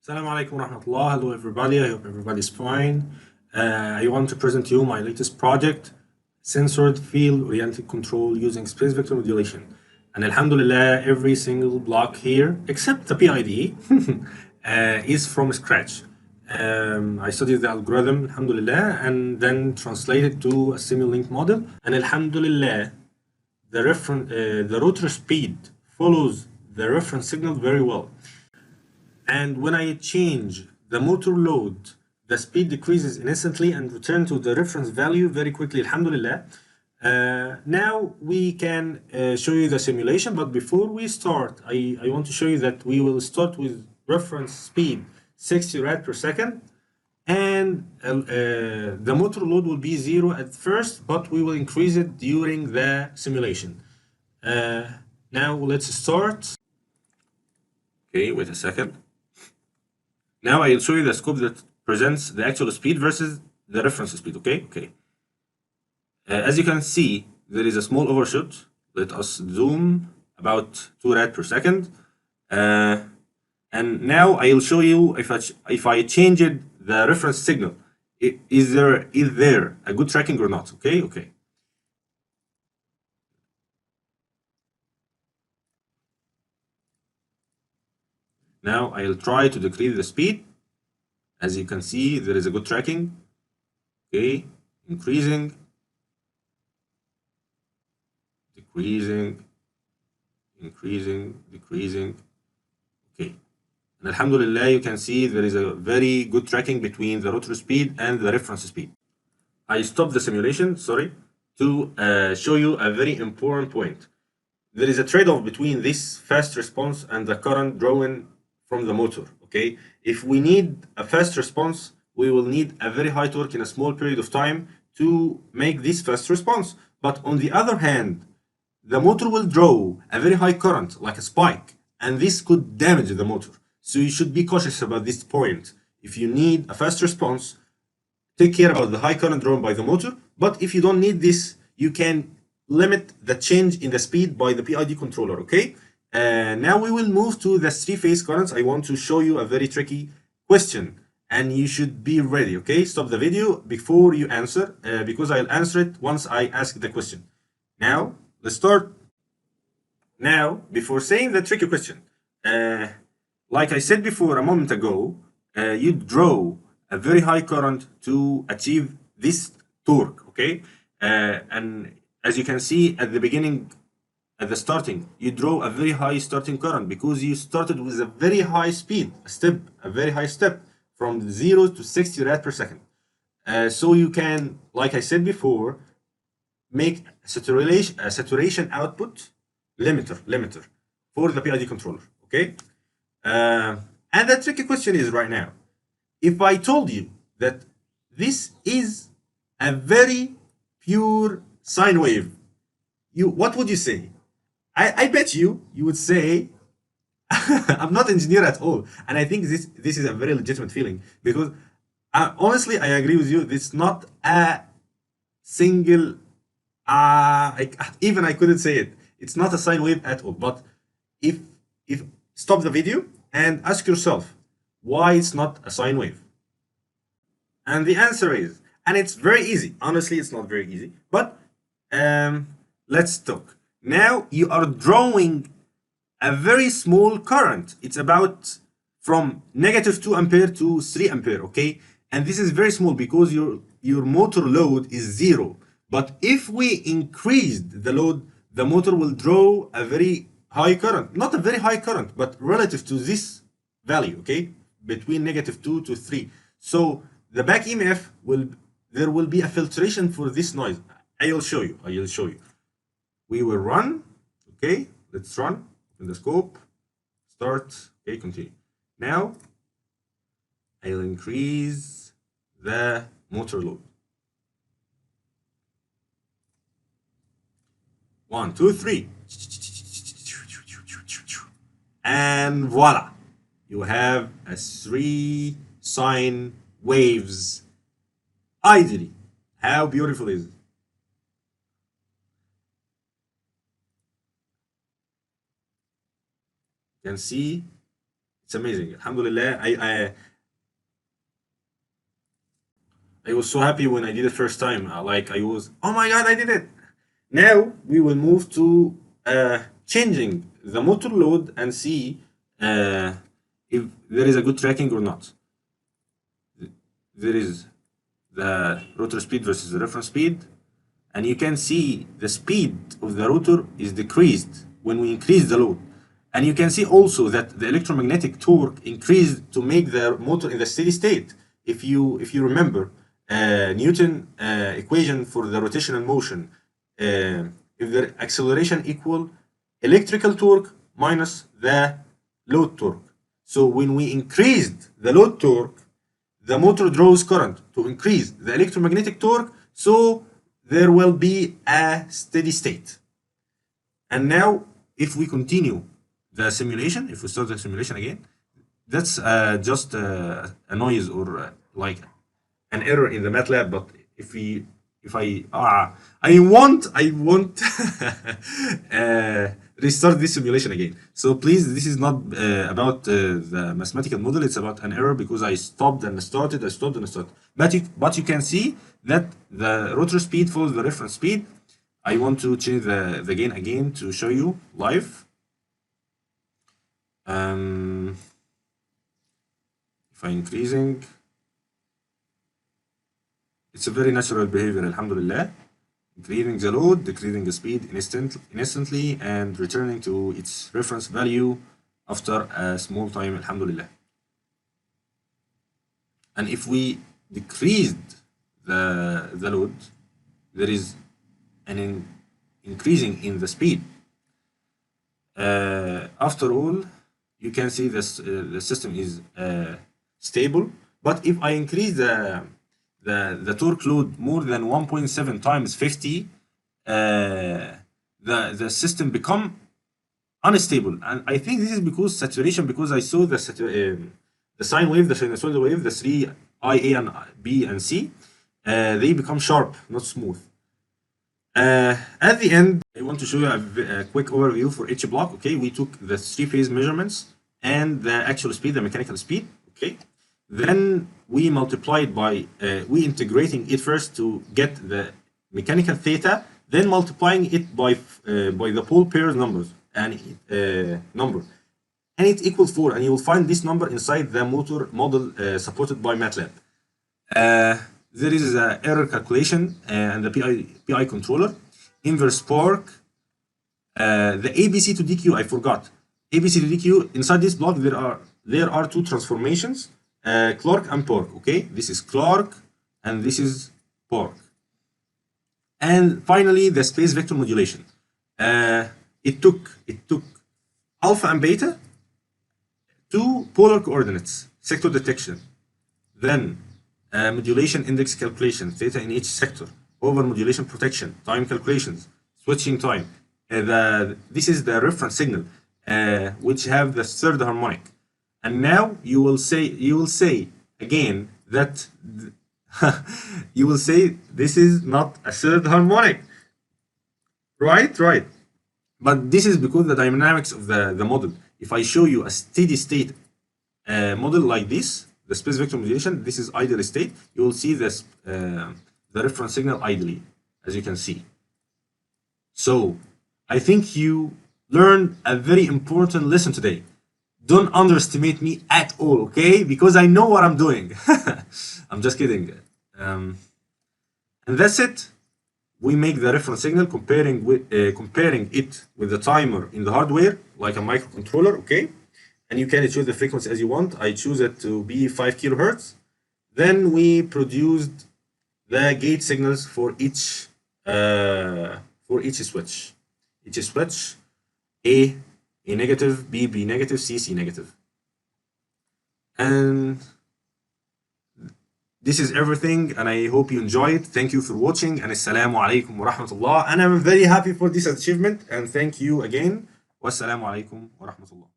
Assalamu alaikum wa rahmatullah. Hello everybody, I hope everybody's fine. I want to present to you my latest project, Censored Field-Oriented Control using Space Vector Modulation. And alhamdulillah, every single block here, except the PID, is from scratch. I studied the algorithm, alhamdulillah, and then translated to a Simulink model. And alhamdulillah, the rotor speed follows the reference signal very well. And when I change the motor load, the speed decreases instantly and return to the reference value very quickly, alhamdulillah. Now we can show you the simulation, but before we start, I want to show you that we will start with reference speed 60 rad per second, and the motor load will be 0 at first, but we will increase it during the simulation. Now let's start. Okay, wait a second. Now I'll show you the scope that presents the actual speed versus the reference speed, okay? As you can see, there is a small overshoot. Let us zoom about 2 rad per second. And now I'll show you if I changed the reference signal, is there a good tracking or not, okay? Now I'll try to decrease the speed. As you can see, there is a good tracking. Okay, increasing, decreasing, decreasing. Okay, and alhamdulillah, you can see there is a very good tracking between the rotor speed and the reference speed. I stopped the simulation, sorry, to show you a very important point. There is a trade-off between this fast response and the current drawn from the motor, okay? If we need a fast response, we will need a very high torque in a small period of time to make this fast response. But on the other hand, the motor will draw a very high current, like a spike, and this could damage the motor. So you should be cautious about this point. If you need a fast response, take care about the high current drawn by the motor. But if you don't need this, you can limit the change in the speed by the PID controller, okay? Now we will move to the three-phase currents. I want to show you a very tricky question, and you should be ready, okay? Stop the video before you answer, because I'll answer it once I ask the question. Now, let's start. Now, before saying the tricky question, like I said before a moment ago, you draw a very high current to achieve this torque, okay? And as you can see at the beginning, at the starting, you draw a very high starting current because you started with a very high speed, a very high step from 0 to 60 rad per second. So you can, like I said before, make a saturation output limiter for the PID controller, okay? And the tricky question is right now, if I told you that this is a very pure sine wave, what would you say? I bet you would say, I'm not an engineer at all. And I think this is a very legitimate feeling because honestly, I agree with you. It's not a single, even I couldn't say it. It's not a sine wave at all. But if stop the video and ask yourself, why it's not a sine wave? And the answer is, and it's very easy. Honestly, it's not very easy, but let's talk. Now you are drawing a very small current. It's about from -2 ampere to 3 ampere, okay? And this is very small because your motor load is 0. But if we increased the load, the motor will draw a very high current. Not a very high current, but relative to this value, okay? Between -2 to 3. So the back EMF there will be a filtration for this noise. I'll show you. We will run, okay? Let's run in the scope, start, okay, continue. Now, I'll increase the motor load. 1, 2, 3. And voila, you have a 3 sine waves. Ideally, how beautiful is it? You can see It's amazing. Alhamdulillah. I was so happy when I did it first time. Like I was, oh my god, I did it. Now we will move to changing the motor load and see if there is a good tracking or not. There is the rotor speed versus the reference speed, and you can see the speed of the rotor is decreased when we increase the load. And you can see also that the electromagnetic torque increased to make the motor in the steady state. If you remember Newton equation for the rotational motion, if the acceleration equal electrical torque minus the load torque. So when we increased the load torque, the motor draws current to increase the electromagnetic torque, so there will be a steady state. And now if we continue the simulation, if we start the simulation again, that's just a noise or like an error in the MATLAB. But if I won't restart this simulation again. So please, this is not about the mathematical model. It's about an error because I stopped and started. I stopped and started. But you can see that the rotor speed follows the reference speed. I want to change the gain again to show you live. If I'm increasing, it's a very natural behavior, alhamdulillah. Increasing the load, decreasing the speed instantly, and returning to its reference value after a small time, alhamdulillah. And if we decreased the load, there is an increasing in the speed. After all, you can see this the system is stable. But if I increase the torque load more than 1.7 times 50, the system become unstable. And I think this is because saturation, because I saw the sine wave, the sinusoidal wave, the three I, A, and B, and C, they become sharp, not smooth. At the end, I want to show you a quick overview for each block. Okay, we took the three-phase measurements and the actual speed, the mechanical speed. Okay, then we multiplied by we integrating it first to get the mechanical theta, then multiplying it by the pole pairs numbers and and it equals 4, and you will find this number inside the motor model supported by MATLAB. There is an error calculation and the PI controller, inverse spark, the ABC to DQ. I forgot ABC to DQ. Inside this block there are two transformations, Clark and Park. Okay, this is Clark and this is Park. And finally, the space vector modulation. It took alpha and beta, two polar coordinates, sector detection, then modulation index calculation, theta in each sector, over modulation protection, time calculations, switching time. This is the reference signal, which have the third harmonic. And now you will say again that you will say this is not a third harmonic, right? But this is because the dynamics of the model. If I show you a steady state model like this, the space vector modulation, this is ideal state. You will see this the reference signal ideally, as you can see. So I think you learned a very important lesson today. Don't underestimate me at all, okay? Because I know what I'm doing. I'm just kidding. And that's it. We make the reference signal comparing it with the timer in the hardware, like a microcontroller, okay? And you can choose the frequency as you want. I choose it to be 5 kilohertz. Then we produced the gate signals for each switch. Each switch, A negative, B negative, C negative. And this is everything, and I hope you enjoy it. Thank you for watching, and assalamu alaikum wa rahmatullah. And I'm very happy for this achievement, and thank you again. Wassalamu alaikum wa rahmatullah.